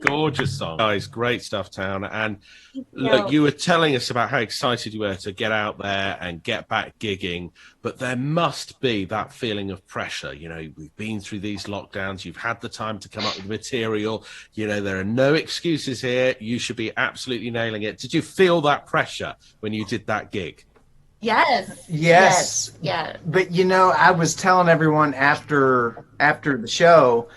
Gorgeous song, guys. Great stuff, Towne. And look, you were telling us about how excited you were to get out there and get back gigging, but there must be that feeling of pressure. You know, we've been through these lockdowns. You've had the time to come up with material. You know, there are no excuses here. You should be absolutely nailing it. Did you feel that pressure when you did that gig? Yes. Yeah. But you know, I was telling everyone after the show,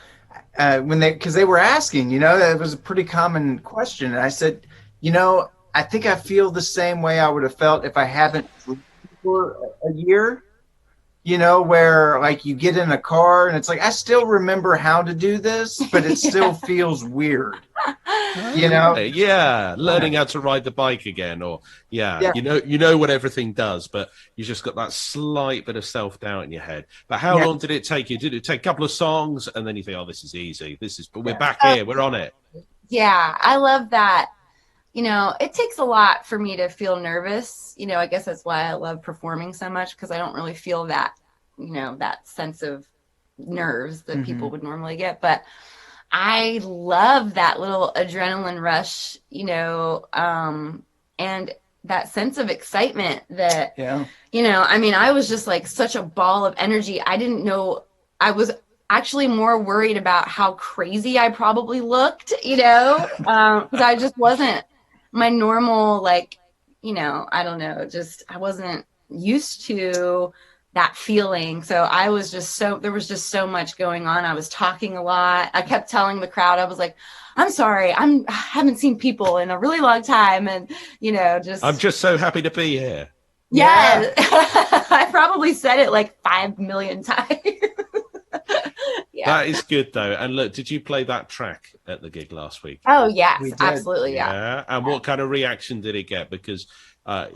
because they were asking, you know, that was a pretty common question, and I said, you know, I think I feel the same way I would have felt if I haven't for a year. You know, where like you get in a car and it's like, I still remember how to do this, but it still feels weird. You know? Yeah, learning how to ride the bike again, or yeah, you know what everything does, but you just got that slight bit of self-doubt in your head. But how long did it take you? Did it take a couple of songs and then you think, oh, this is easy, but we're back here, we're on it? Yeah, I love that. You know, it takes a lot for me to feel nervous. You know, I guess that's why I love performing so much, because I don't really feel that, you know, that sense of nerves that people would normally get. But I love that little adrenaline rush, you know, and that sense of excitement that, you know, I mean, I was just like such a ball of energy. I didn't know, I was actually more worried about how crazy I probably looked, you know, because I just wasn't my normal, like, you know, I don't know, just, I wasn't used to that feeling. So I was just there was just so much going on. I was talking a lot. I kept telling the crowd, I was like, I'm sorry, I haven't seen people in a really long time. And, you know, I'm just so happy to be here. Yeah. I probably said it like 5 million times. That is good though. And look, did you play that track at the gig last week? Oh yes, absolutely. Yeah. And what kind of reaction did it get? Because I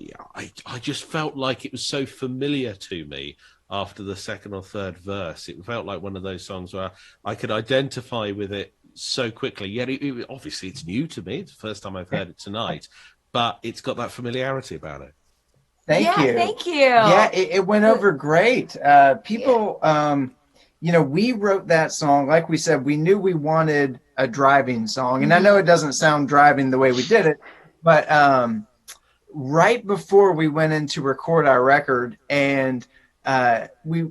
just felt like it was so familiar to me after the second or third verse. It felt like one of those songs where I could identify with it so quickly. Yet obviously it's new to me. It's the first time I've heard it tonight, but it's got that familiarity about it. Thank you. Thank you. Yeah, it went over great. People, you know, we wrote that song, like we said, we knew we wanted a driving song. And I know it doesn't sound driving the way we did it, but right before we went in to record our record, and we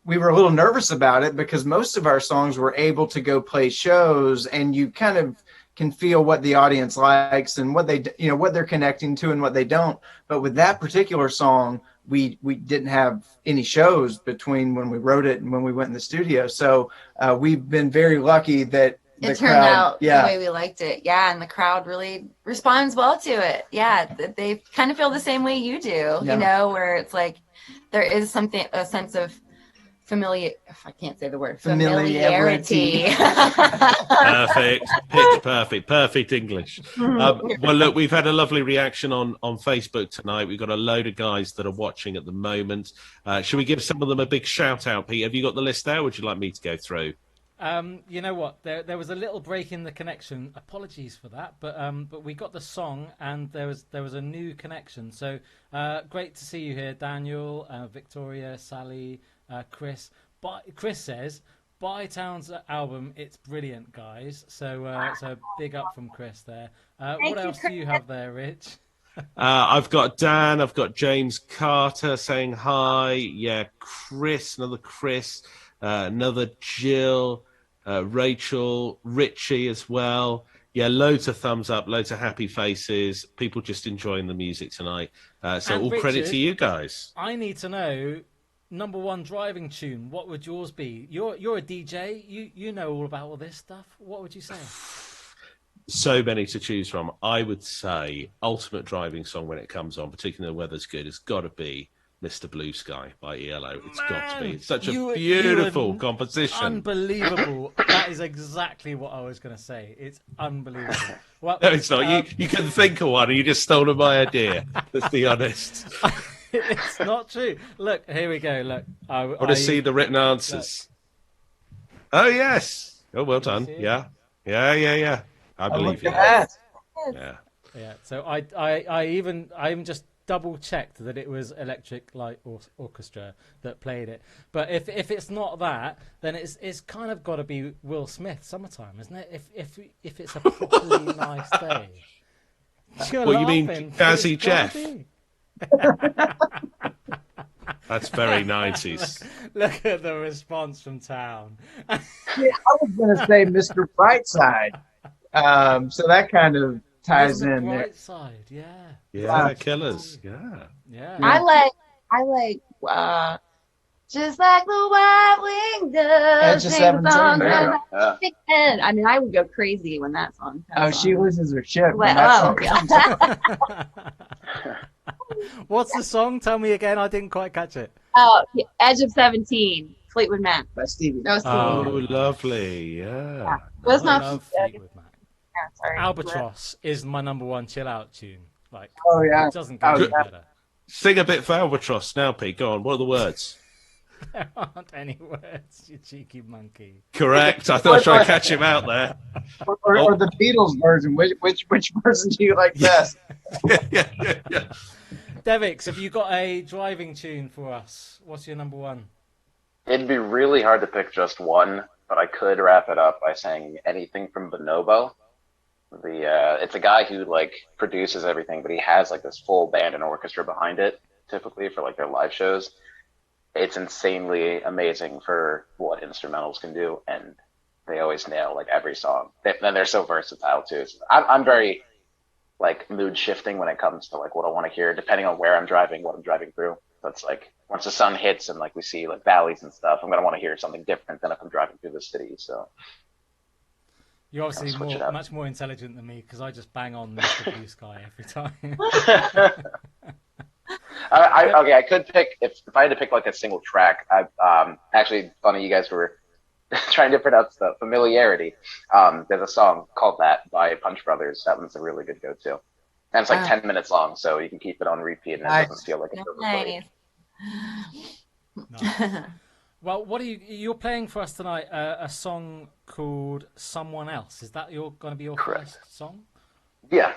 were a little nervous about it because most of our songs were able to go play shows, and you kind of can feel what the audience likes and what they, you know, what they're connecting to and what they don't. But with that particular song, we didn't have any shows between when we wrote it and when we went in the studio. So we've been very lucky that it turned out the way we liked it. Yeah. And the crowd really responds well to it. Yeah. They kind of feel the same way you do, you know, where it's like there is a sense of if I can't say the word, familiarity. Perfect English. Well, look, we've had a lovely reaction on Facebook tonight. We've got a load of guys that are watching at the moment. Should we give some of them a big shout out, Pete? Have you got the list there? Or would you like me to go through? You know what? There was a little break in the connection. Apologies for that, but we got the song and there was a new connection. So great to see you here, Daniel, Victoria, Sally, Chris. Chris says, buy Towne's album. It's brilliant, guys. So big up from Chris there. What else do you have there, Rich? I've got Dan. I've got James Carter saying hi. Yeah, Chris, another Chris, another Jill, Rachel, Richie as well. Yeah, loads of thumbs up, loads of happy faces. People just enjoying the music tonight. So all Richard, credit to you guys. I need to know, number one driving tune. What would yours be? You're a DJ. You know all about all this stuff. What would you say? So many to choose from. I would say ultimate driving song when it comes on, particularly when the weather's good, has got to be Mr. Blue Sky by ELO. It's got to be. It's such a beautiful composition. Unbelievable. That is exactly what I was going to say. It's unbelievable. Well, no, it's not. You couldn't think of one and you just stole my idea. Let's be honest. It's not true. Look, here we go. Look, I want to see the written answers. Look. Oh, yes. Oh, well done. Yeah. I believe you. Yeah. So I even just double checked that it was Electric Light Orchestra that played it. But if it's not that, then it's kind of got to be Will Smith, Summertime, isn't it? If it's a properly nice day. Well, you mean Jazzy Jeff? That's very 90s. Look at the response from Towne. Yeah, I was going to say Mr. Brightside. So that kind of ties in there. Brightside, yeah. Yeah, Killers. Yeah. Yeah. I like just like the wild wing does. Edge of 17. I mean, I would go crazy when that song comes on. She loses her shit when Well, that song comes on. What's the song? Tell me again. I didn't quite catch it. Oh, Edge of 17, Fleetwood Mac. By Stevie. No, Stevie. Oh, lovely. Yeah. Well, it's not love Fleetwood Mac. Yeah, sorry. Albatross is my number one chill out tune. Like, Oh, yeah. it doesn't get any better. Sing a bit for Albatross now, Pete. Go on. What are the words? There aren't any words, you cheeky monkey. Correct. I thought I was trying to catch him out there. Or the Beatles version. Which version do you like best? yeah. Devix, have you got a driving tune for us? What's your number one? It'd be really hard to pick just one, but I could wrap it up by saying anything from Bonobo. It's a guy who like produces everything, but he has like this full band and orchestra behind it, typically for like their live shows. It's insanely amazing for what instrumentals can do, and they always nail like every song. And they're so versatile too. So I'm very like mood shifting when it comes to like what I want to hear, depending on where I'm driving, what I'm driving through. That's like once the sun hits and like we see like valleys and stuff, I'm gonna want to hear something different than if I'm driving through the city. So you're obviously much more intelligent than me because I just bang on Mr. Blue Sky every time. I could pick if I had to pick like a single track. Actually, funny you guys were trying to pronounce the Familiarity. There's a song called that by Punch Brothers. That one's a really good go-to. And it's like 10 minutes long, so you can keep it on repeat and it doesn't feel like it's overplayed. Nice. Well, what are you're playing for us tonight? A song called "Someone Else." Is that going to be your first song? Yeah.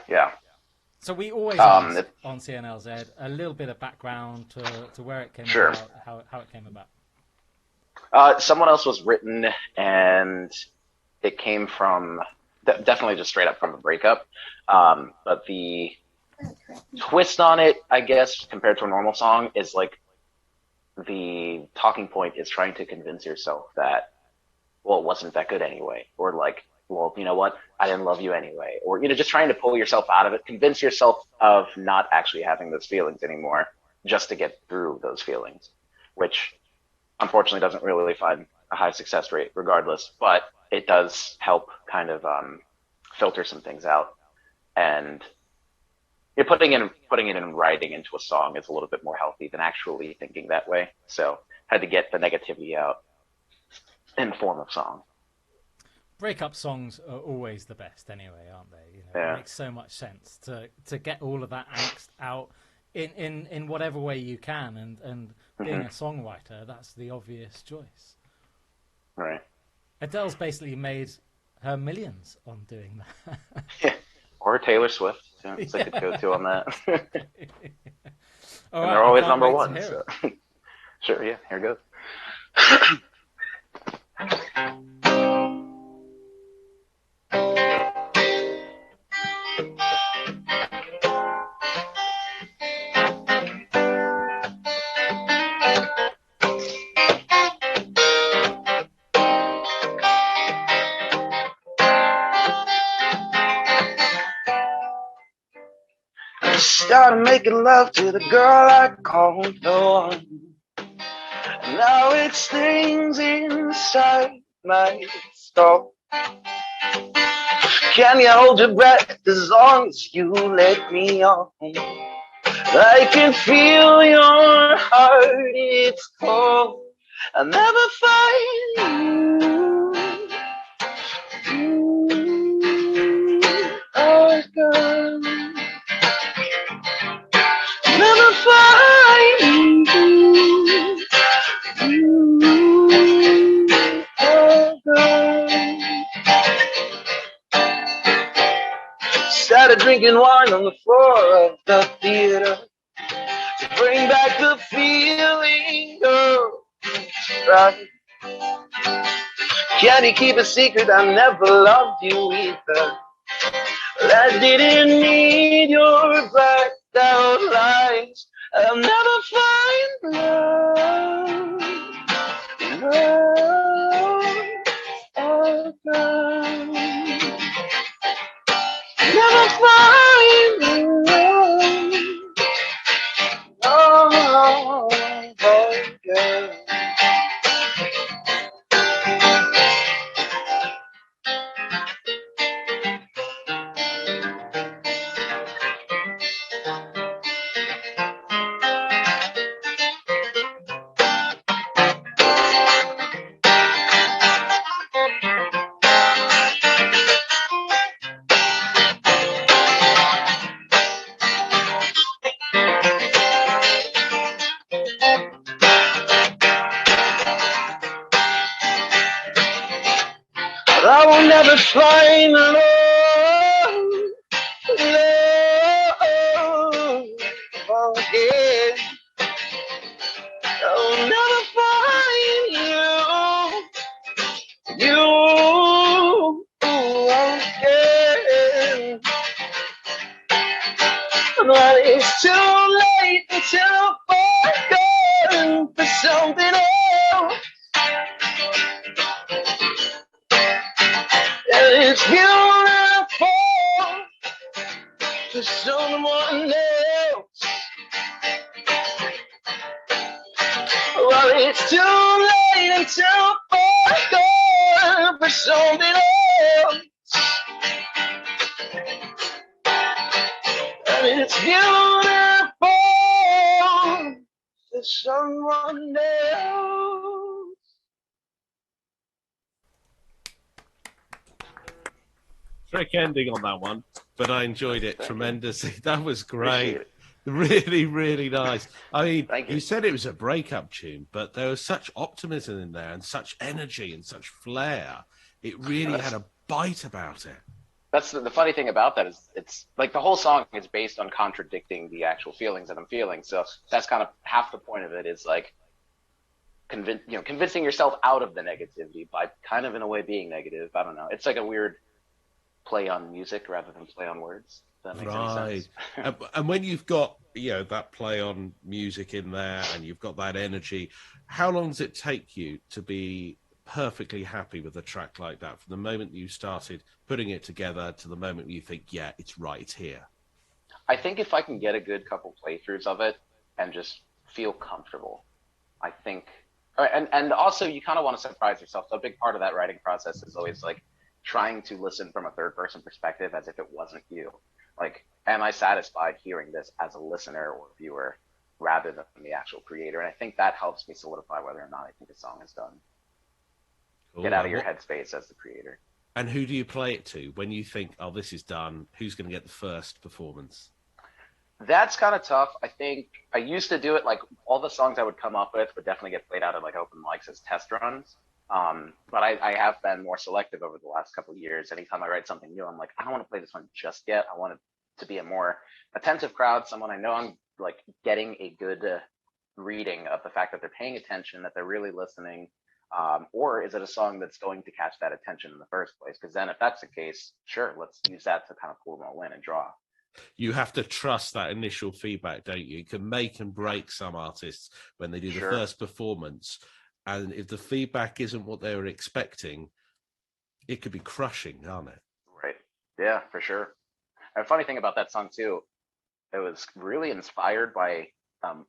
So we always ask on CNLZ a little bit of background to where it came about, how it came about. Someone Else was written, and it came from definitely just straight up from a breakup. But the twist on it, I guess, compared to a normal song, is like the talking point is trying to convince yourself that, well, it wasn't that good anyway, or like, well, you know what, I didn't love you anyway, or just trying to pull yourself out of it, convince yourself of not actually having those feelings anymore, just to get through those feelings, which unfortunately doesn't really find a high success rate regardless, but it does help kind of filter some things out. And putting it in writing into a song is a little bit more healthy than actually thinking that way. So had to get the negativity out in the form of song. Breakup songs are always the best anyway, aren't they? It makes so much sense to get all of that angst out in whatever way you can, and being a songwriter, that's the obvious choice. Right. Adele's basically made her millions on doing that. Yeah. Or Taylor Swift. It's like a go-to on that. And they're always number one. So. Sure, yeah, here goes. Started making love to the girl I called the one. Now it stings inside my soul. Can you hold your breath as long as you let me on? I can feel your heart, it's cold. I'll never find you. Oh, girl. Never find you. Oh, girl. Started drinking wine on the floor of the theater. Bring back the feeling of right. Can you keep a secret? I never loved you either. I didn't need your blacked out lies. I'll never find love, love again. Never find love, love again. I will never find love, love again. I'll never find you again. But it's too late until I'm gone for something else. And it's beautiful for someone else. Well, it's too late until I'm gone for something else. And it's beautiful for someone else. Trick ending on that one, but I enjoyed it tremendously. That was great. Really, really nice. I mean, you said it was a breakup tune, but there was such optimism in there and such energy and such flair. It really had a bite about it. That's the funny thing about that is it's like the whole song is based on contradicting the actual feelings that I'm feeling. So that's kind of half the point of it is like convincing yourself out of the negativity by kind of in a way being negative. I don't know. It's like a weird play on music rather than play on words. That makes any sense. And when you've got that play on music in there and you've got that energy, how long does it take you to be perfectly happy with a track like that from the moment you started putting it together to the moment you think, yeah, it's right, it's here? I think if I can get a good couple playthroughs of it and just feel comfortable, I think, and also you kind of want to surprise yourself. So a big part of that writing process is always like trying to listen from a third person perspective as if it wasn't you. Like, am I satisfied hearing this as a listener or viewer rather than the actual creator? And I think that helps me solidify whether or not I think a song is done. Cool. Get out of your headspace as the creator. And who do you play it to when you think, oh, this is done? Who's going to get the first performance? That's kind of tough. I think I used to do it like all the songs I would come up with would definitely get played out at like open mics as test runs. But I have been more selective over the last couple of years. Anytime I write something new, I'm like, I don't want to play this one just yet. I want it to be a more attentive crowd, someone I know I'm like getting a good reading of the fact that they're paying attention, that they're really listening. Or is it a song that's going to catch that attention in the first place? Because then if that's the case, sure, let's use that to kind of pull them all in and draw. You have to trust that initial feedback, don't you? You can make and break some artists when they do the first performance. And if the feedback isn't what they were expecting, it could be crushing, can't it? Right. Yeah, for sure. And a funny thing about that song, too, it was really inspired by,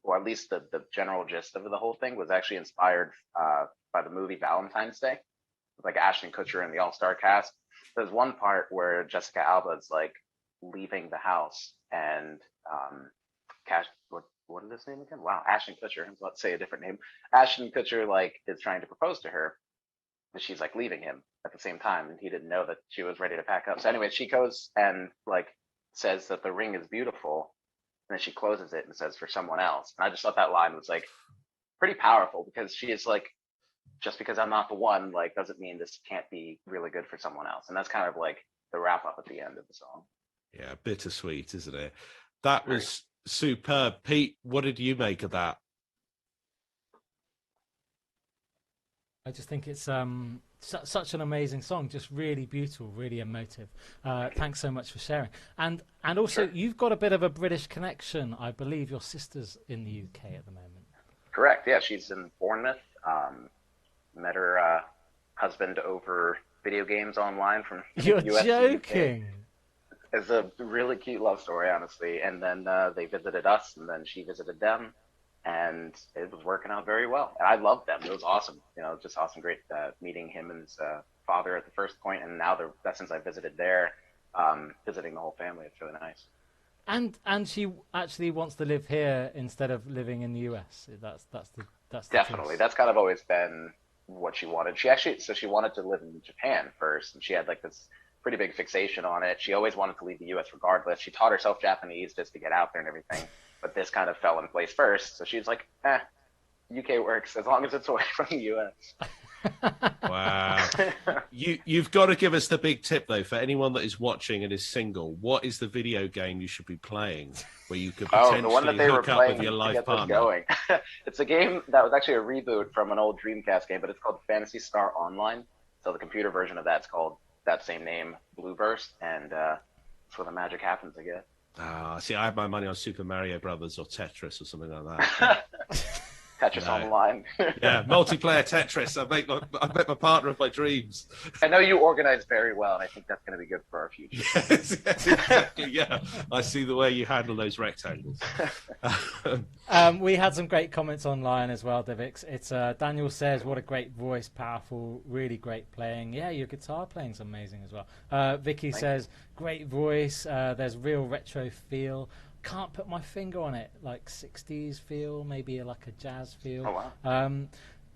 or at least the general gist of the whole thing was actually inspired by the movie Valentine's Day, like Ashton Kutcher and the all-star cast. There's one part where Jessica Alba is like leaving the house and what is his name again? Wow, Ashton Kutcher. Let's say a different name. Ashton Kutcher like is trying to propose to her, and she's like leaving him at the same time, and he didn't know that she was ready to pack up. So anyway, she goes and like says that the ring is beautiful, and then she closes it and says for someone else. And I just thought that line was like pretty powerful because she is like, just because I'm not the one, like doesn't mean this can't be really good for someone else. And that's kind of like the wrap up at the end of the song. Yeah, bittersweet, isn't it? That was Superb. Pete, what did you make of that? I just think it's such an amazing song, just really beautiful, really emotive. Thanks so much for sharing. And also, you've got a bit of a British connection. I believe your sister's in the UK at the moment. Correct. Yeah, she's in Bournemouth. Met her husband over video games online from You're US joking. It's a really cute love story, honestly. And then they visited us, and then she visited them, and it was working out very well. And I loved them. It was awesome. Just awesome. Great meeting him and his father at the first point, and now since I visited there, visiting the whole family. It's really nice. And she actually wants to live here instead of living in the US. That's the Definitely. choice. That's kind of always been what she wanted. She wanted to live in Japan first, and she had like this pretty big fixation on it. She always wanted to leave the US regardless. She taught herself Japanese just to get out there and everything, but this kind of fell in place first. So she's like, UK works as long as it's away from the US. Wow. You've got to give us the big tip, though, for anyone that is watching and is single. What is the video game you should be playing where you could potentially the one that they hook were up playing with your to life get this partner? going. It's a game that was actually a reboot from an old Dreamcast game, but it's called Phantasy Star Online. So the computer version of that's called that same name, Blue Burst, and that's where the magic happens, I guess. See, I had my money on Super Mario Brothers or Tetris or something like that. Tetris Online. Yeah, multiplayer Tetris. I met my partner of my dreams. I know you organize very well, and I think that's going to be good for our future. Yes, exactly. Yeah, I see the way you handle those rectangles. We had some great comments online as well, Devix. It's Daniel says, "What a great voice, powerful, really great playing." Yeah, your guitar playing's amazing as well. Vicky says, "Great voice. There's real retro feel. Can't put my finger on it, like 60s feel, maybe like a jazz feel." Oh, wow.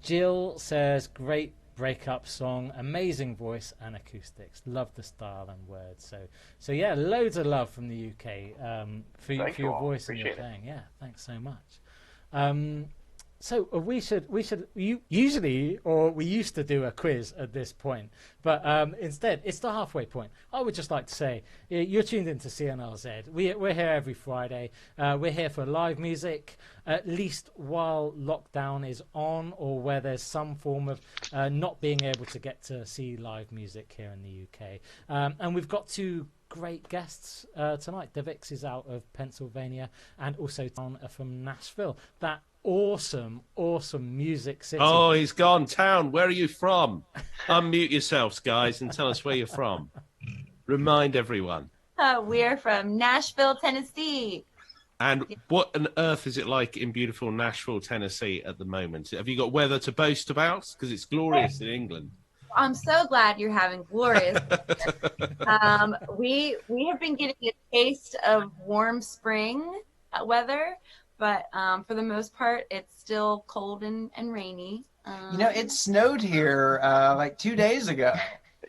Jill says, "Great breakup song, amazing voice and acoustics. Love the style and words." So yeah, loads of love from the UK for your voice and your playing. Yeah, thanks so much. So we used to do a quiz at this point, but instead it's the halfway point. I would just like to say you're tuned into CNLZ. We're here every Friday. We're here for live music, at least while lockdown is on, or where there's some form of not being able to get to see live music here in the UK. And we've got two great guests tonight. Devix is out of Pennsylvania, and also Towne from Nashville. That awesome music city. Oh, he's gone. Towne, where are you from? Unmute yourselves, guys, and tell us where you're from. Remind everyone. We're from Nashville, Tennessee. And what on earth is it like in beautiful Nashville, Tennessee at the moment? Have you got weather to boast about? Because it's glorious in England. I'm so glad you're having glorious. We have been getting a taste of warm spring weather, but for the most part, it's still cold and rainy. It snowed here like 2 days ago.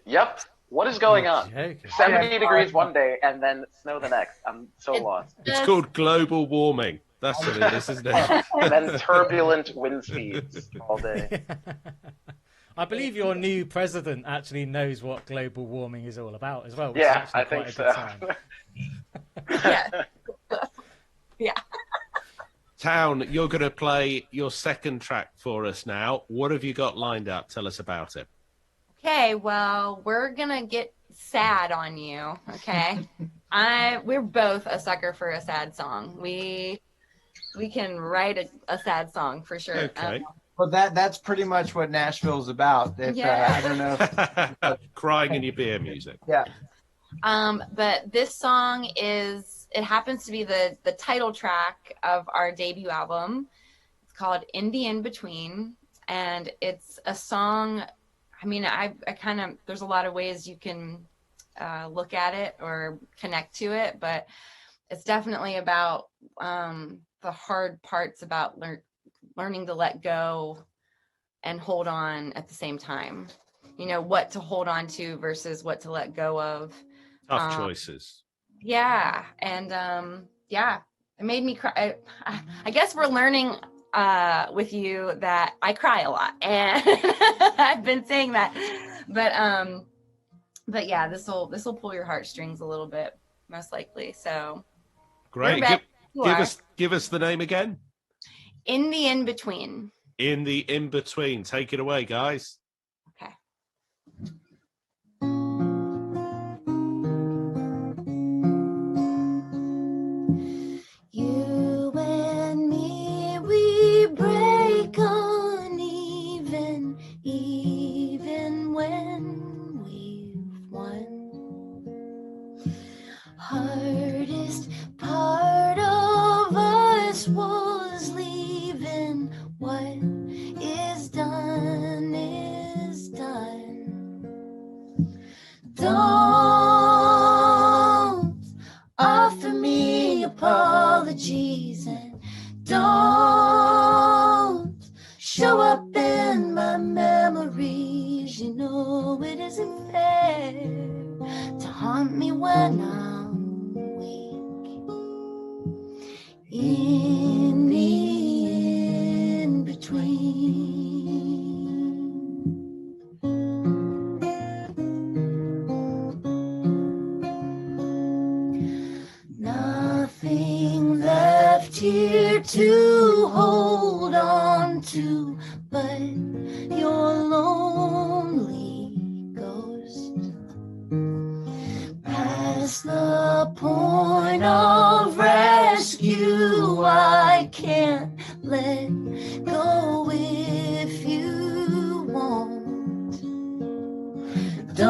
Yep. What is going on? 70 degrees one day and then snow the next. I'm so lost. It's called global warming. That's what it is, isn't it? And then turbulent wind speeds all day. I believe your new president actually knows what global warming is all about as well. Yeah, I think so. Yeah. Yeah. Towne, you're going to play your second track for us now. What have you got lined up? Tell us about it. Okay, well, we're going to get sad on you, okay? We're both a sucker for a sad song. We can write a sad song for sure. Okay. Well, that's pretty much what Nashville's about. I don't know. Crying in your beer music. Yeah. But this song it happens to be the title track of our debut album. It's called In the In Between, and it's a song. I mean, I kind of, there's a lot of ways you can look at it or connect to it, but it's definitely about the hard parts about learning to let go and hold on at the same time. What to hold on to versus what to let go of. Tough choices. Yeah. And it made me cry. I guess we're learning with you that I cry a lot, and I've been saying that, but yeah, this will pull your heartstrings a little bit, most likely. So great. Give us the name again. In the In-Between. In the In-Between. Take it away, guys. Okay. You and me, we break uneven, even when we've won. Hardest part of us was leaving. What is done is done. Don't offer me apologies, and don't show up in my memories. You know it isn't fair to haunt me when I'm weak. In the in-between. Nothing left here to hold on to but your lonely ghost. Past the point of rescue, I can't let go if you won't. Don't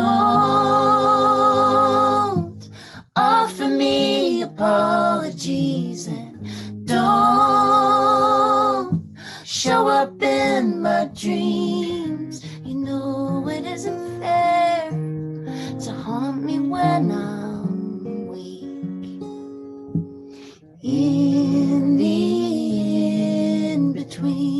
offer me apologies, and don't show up in my dreams. You know it isn't fair to haunt me when I'm weak. In the in-between.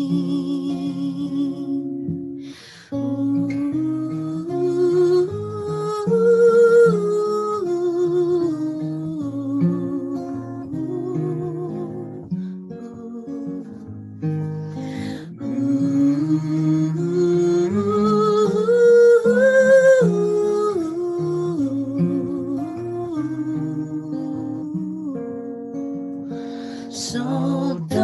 So don't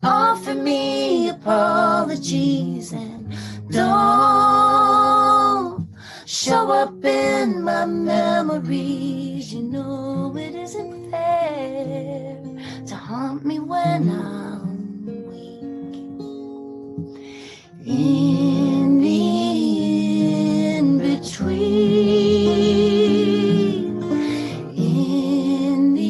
offer me apologies, and don't show up in my memories. You know it isn't fair to haunt me when I'm weak. In the in-between. In the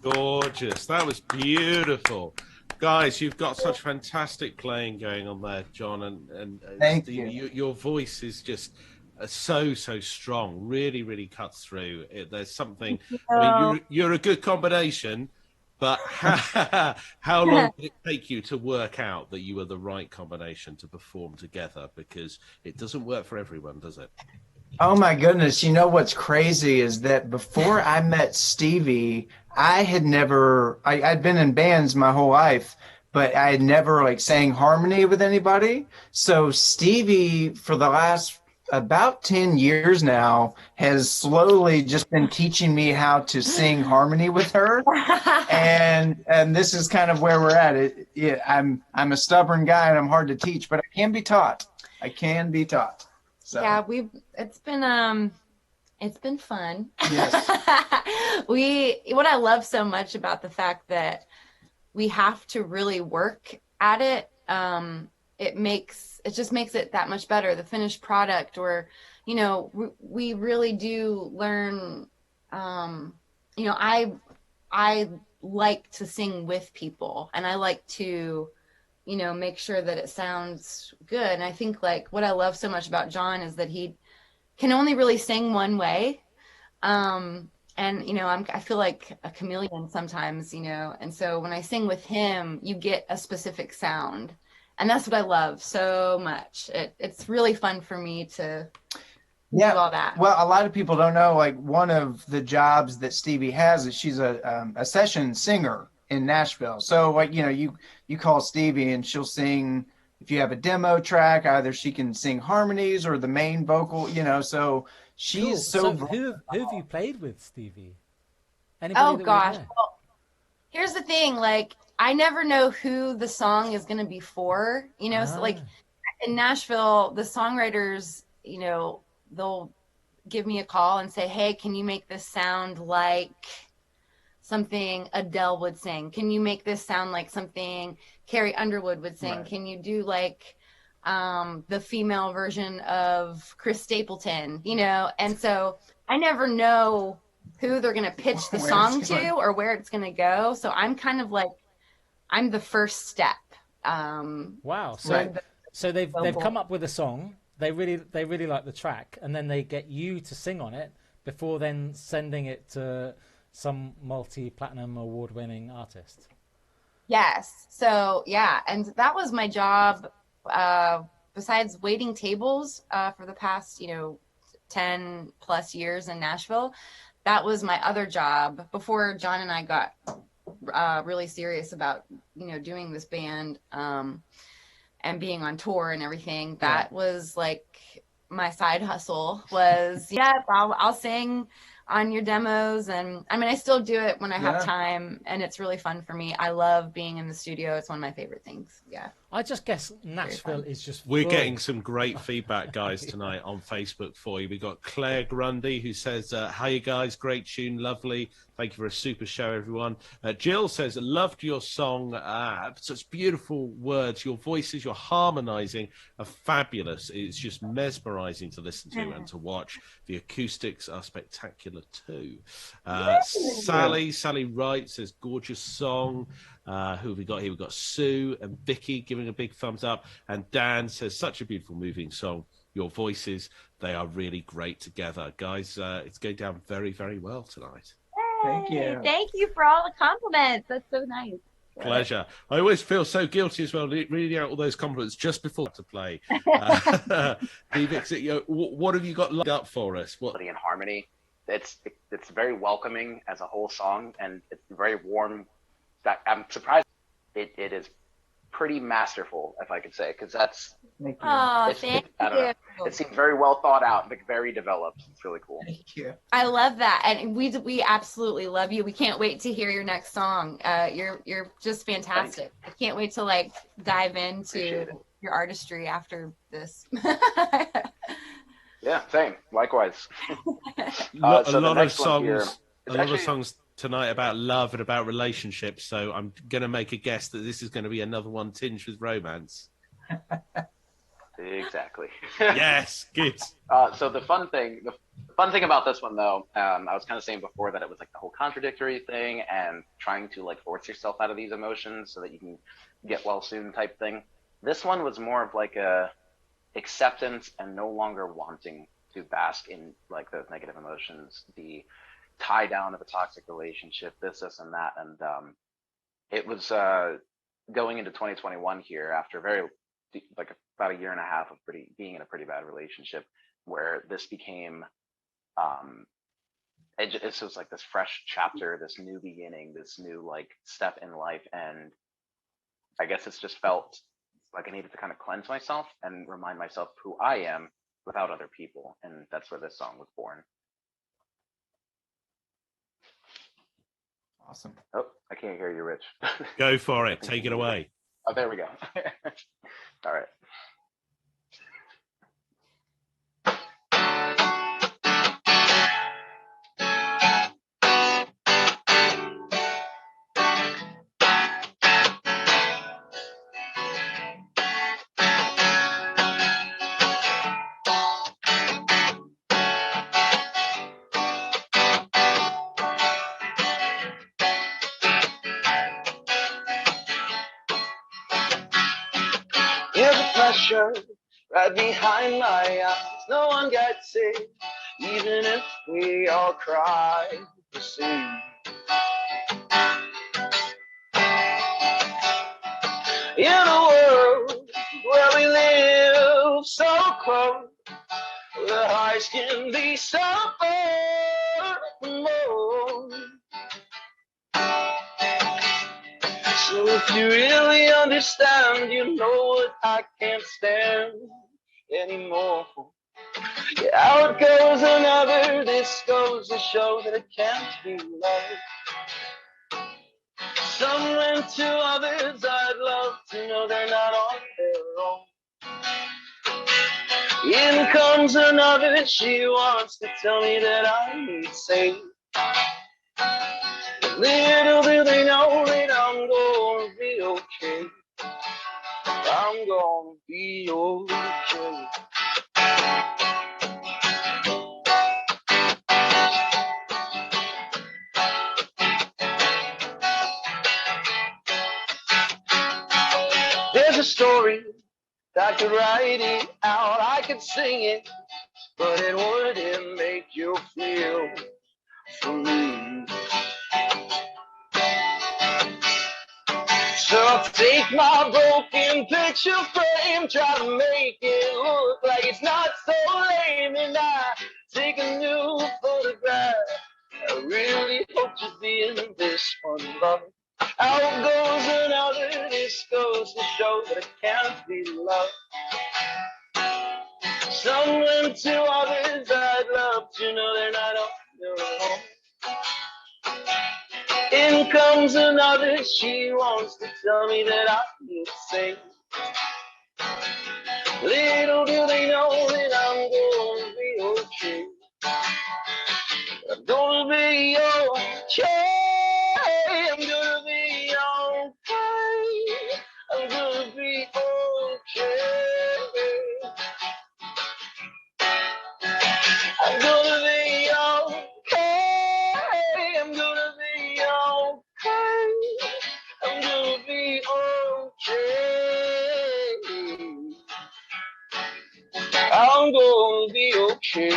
Gorgeous. That was beautiful. Guys, you've got such fantastic playing going on there, John, and Thank Stevie. you. Your voice is just so strong. Really, really cuts through. There's something. I mean, you're a good combination, but how long did it take you to work out that you were the right combination to perform together? Because it doesn't work for everyone, does it? Oh my goodness. You know what's crazy is that before I met Stevie, I had never, I'd been in bands my whole life, but I had never like sang harmony with anybody. So Stevie, for the last about 10 years now, has slowly just been teaching me how to sing harmony with her. And this is kind of where we're at. I'm a stubborn guy and I'm hard to teach, but I can be taught. I can be taught. So. Yeah, it's been fun. Yes. What I love so much about the fact that we have to really work at it, it just makes it that much better. The finished product, or, you know, we really do learn, you know, I like to sing with people, and I like to, you know, make sure that it sounds good. And I think like what I love so much about John is that he can only really sing one way. And, you know, I feel like a chameleon sometimes, you know, and so when I sing with him, you get a specific sound. And that's what I love so much. It's really fun for me to do Yeah. all that. Well, a lot of people don't know, like, one of the jobs that Stevie has is she's a session singer in Nashville. So, like, you know, you call Stevie and she'll sing. If you have a demo track, either she can sing harmonies or the main vocal, you know, so she's Cool. so So who have you played with, Stevie? Anybody Oh that gosh. would know? Well, here's the thing, like I never know who the song is going to be for, you know, so like in Nashville, the songwriters, you know, they'll give me a call and say, "Hey, can you make this sound like something Adele would sing? Can you make this sound like something Carrie Underwood would sing? Right. Can you do like the female version of Chris Stapleton?" You know, and so I never know who they're going to pitch the Where song it's going. to or where it's going to go. So I'm kind of like, I'm the first step. Wow. So Right. so they've Vocal. come up with a song. They really like the track, and then they get you to sing on it before then sending it to some multi-platinum award-winning artist. Yes. So yeah, and that was my job. Besides waiting tables for the past, you know, 10 plus years in Nashville, that was my other job before John and I got really serious about, you know, doing this band and being on tour and everything. That was like my side hustle was, yeah, I'll sing on your demos. And I mean, I still do it when I have time, and it's really fun for me. I love being in the studio. It's one of my favorite things. Yeah. I just guess Nashville is just We're full. getting some great feedback, guys, tonight on Facebook for you. We've got Claire Grundy, who says, "Hi, you guys. Great tune. Lovely. Thank you for a super show, everyone." Jill says, "Loved your song. Such beautiful words. Your voices, your harmonizing are fabulous. It's just mesmerizing to listen to and to watch. The acoustics are spectacular too." Sally Wright says, "Gorgeous song." Who have we got here? We've got Sue and Vicky giving a big thumbs up. And Dan says, "Such a beautiful, moving song. Your voices, they are really great together." Guys, it's going down very, very well tonight. Thank you. Thank you for all the compliments. That's so nice. Pleasure. I always feel so guilty as well, reading out all those compliments just before to play. Devix, you know, what have you got lined up for us? What? And harmony. It's very welcoming as a whole song, and it's very warm. I'm surprised it is pretty masterful, if I could say, because that's Thank you. Oh, thank I don't know. you. It seems very well thought out, like very developed. It's really cool. Thank you. I love that, and we absolutely love you. We can't wait to hear your next song. You're just fantastic. I can't wait to like dive into your artistry after this. Yeah, same. Likewise. A lot of songs tonight about love and about relationships, so I'm going to make a guess that this is going to be another one tinged with romance. Exactly. Yes, good. So the fun thing about this one, though, I was kind of saying before that it was like the whole contradictory thing and trying to like force yourself out of these emotions so that you can get well soon type thing. This one was more of like a acceptance and no longer wanting to bask in like those negative emotions, the tie down of a toxic relationship, this and that. And it was going into 2021 here after like about a year and a half of being in a pretty bad relationship, where this became it was like this fresh chapter, this new beginning, this new like step in life. And I guess it's just felt like I needed to kind of cleanse myself and remind myself who I am without other people. And that's where this song was born. Awesome. Oh, I can't hear you, Rich. Go for it. Take it away. Oh, there we go. All right. Right behind my eyes, no one gets it, even if we all cry to see. In a world close. The hearts can be suffered more. So if you really understand, you know what I can't stand anymore. Yeah, out goes another, this goes to show that it can't be love. Some went to others, I'd love to know they're not on their own. In comes another, she wants to tell me that I need saved. Little do they know that I'm gonna be okay. I'm gonna be okay. There's a story, I could write it out, I could sing it, but it wouldn't make you feel for me. So I'll take my broken picture frame, try to make it look like it's not so lame, and I take a new photograph. I really hope to be in this one, love. Out goes another, this goes to show that it can't be love. Some went to others, I'd love to know they're not on their own. In comes another, she wants to tell me that I need to sing. Little do they know that I'm gonna be okay. I'm gonna be okay. I'm gonna be okay. I'm gonna be okay. I'm gonna be okay. I'm gonna be okay. I'm gonna be okay. I'm gonna be okay.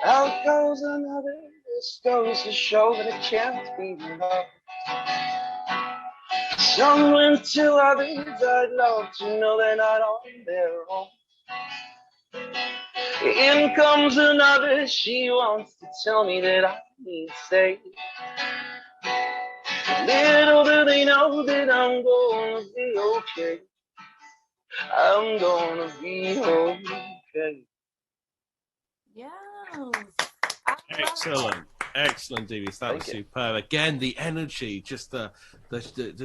Out goes another, this goes to show that it can't be love. Some went to others, I'd love to know they're not on their own. In comes another, she wants to tell me that I need saved. Little do they know that I'm gonna be okay. I'm gonna be okay. Yes. Excellent. Excellent, Davies. That was Thank you. superb. Again, the energy, just the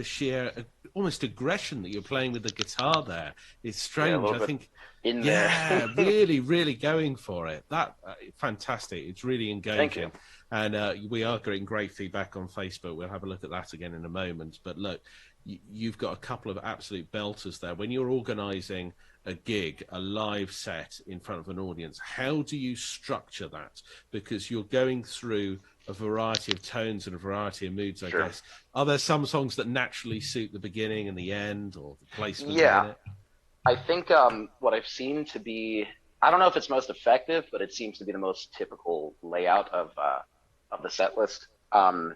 sheer almost aggression that you're playing with the guitar there. It's strange. Yeah, I think, in yeah, there. really, really going for it. That fantastic. It's really engaging. Thank you. And we are getting great feedback on Facebook. We'll have a look at that again in a moment. But look, you've got a couple of absolute belters there. When you're organising a gig, a live set in front of an audience, how do you structure that? Because you're going through a variety of tones and a variety of moods, I guess. Are there some songs that naturally suit the beginning and the end, or the placement within it? I think what I've seen to be, I don't know if it's most effective, but it seems to be the most typical layout of the set list. A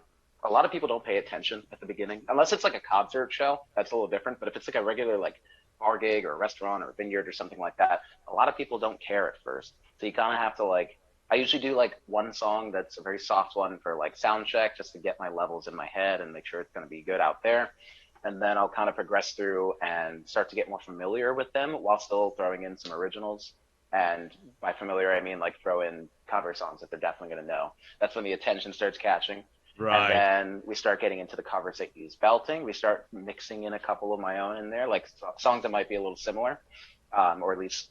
lot of people don't pay attention at the beginning, unless it's like a concert show. That's a little different. But if it's like a regular like bar gig or a restaurant or a vineyard or something like that, a lot of people don't care at first. So you kind of have to like, I usually do like one song that's a very soft one for like sound check, just to get my levels in my head and make sure it's going to be good out there. And then I'll kind of progress through and start to get more familiar with them while still throwing in some originals. And by familiar, I mean like throw in cover songs that they're definitely going to know. That's when the attention starts catching. Right. And then we start getting into the covers that use belting. We start mixing in a couple of my own in there, like songs that might be a little similar, or at least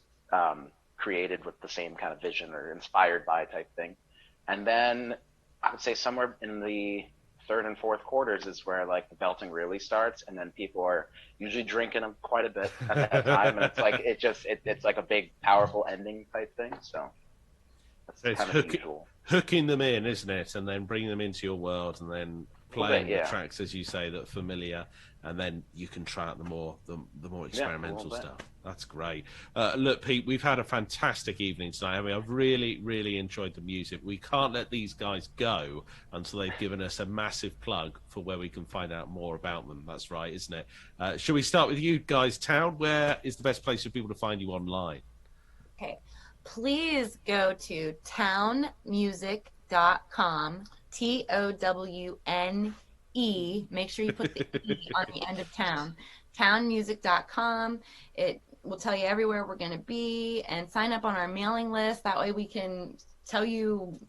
created with the same kind of vision or inspired by type thing. And then I would say somewhere in the third and fourth quarters is where like the belting really starts, and then people are usually drinking them quite a bit at that time, and it's like it's like a big powerful ending type thing. So That's It's kind of unusual. hooking them in, isn't it? And then bringing them into your world, and then playing yeah. the tracks, as you say, that are familiar, and then you can try out the more experimental stuff. That's great. Look, Pete, we've had a fantastic evening tonight. I mean, I've really enjoyed the music. We can't let these guys go until they've given us a massive plug for where we can find out more about them. That's right, isn't it? Shall we start with you guys, Towne? Where is the best place for people to find you online? Okay. Please go to townemusic.com. TOWNE. Make sure you put the E on the end of town. Townemusic.com. It will tell you everywhere we're going to be, and sign up on our mailing list. That way we can tell you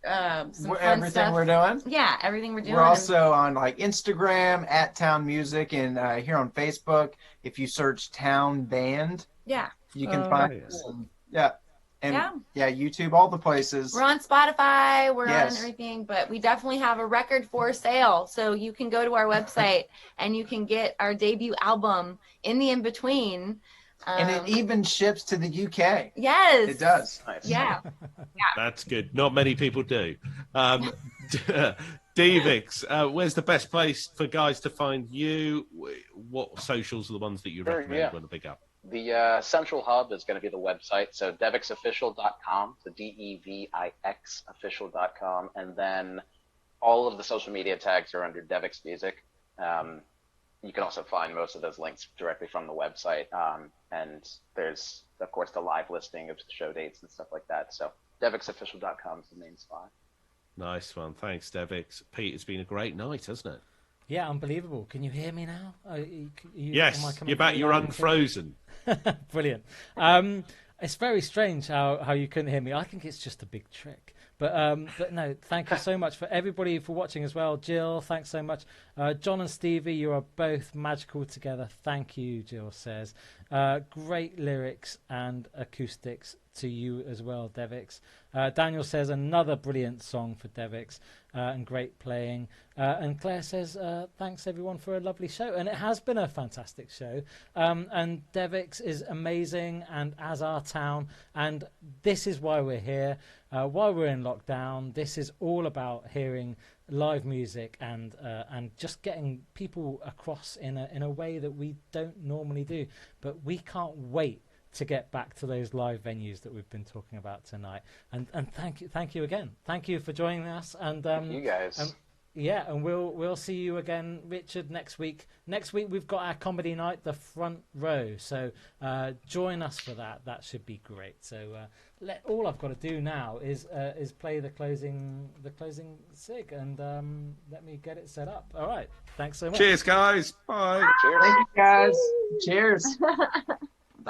some fun everything stuff. we're doing. Yeah, everything we're doing. We're also on like Instagram at Towne Music, and here on Facebook, if you search Towne Band, you can find us. And YouTube, all the places. We're on Spotify, we're on everything, but we definitely have a record for sale. So you can go to our website and you can get our debut album In the In-Between. And it even ships to the UK. Yes. It does. Nice. Yeah. That's good. Not many people do. Devix, where's the best place for guys to find you? What socials are the ones that you recommend when to pick up? The central hub is going to be the website, so devixofficial.com, so DEVIX official.com, and then all of the social media tags are under Devix Music. You can also find most of those links directly from the website, and there's, of course, the live listing of the show dates and stuff like that, so devixofficial.com is the main spot. Nice one. Thanks, Devix. Pete, it's been a great night, hasn't it? Yeah, unbelievable. Can you hear me now? Yes, you're back. You're unfrozen. Brilliant. It's very strange how you couldn't hear me. I think it's just a big trick. But no, thank you so much for everybody for watching as well. Jill, thanks so much. John and Stevie, you are both magical together. Thank you, Jill says. Great lyrics and acoustics to you as well, Devix. Daniel says another brilliant song for Devix and great playing. And Claire says thanks everyone for a lovely show, and it has been a fantastic show. And Devix is amazing, and as are Towne, and this is why we're here. While we're in lockdown, this is all about hearing live music and just getting people across in a way that we don't normally do. But we can't wait to get back to those live venues that we've been talking about tonight. And thank you again. Thank you for joining us. And thank you guys. And we'll see you again, Richard, next week. Next week we've got our comedy night, The Front Row. So join us for that. That should be great. So all I've got to do now is play the closing sig, and let me get it set up. All right. Thanks so much. Cheers, guys. Bye. Cheers. Thank you, guys. Cheers.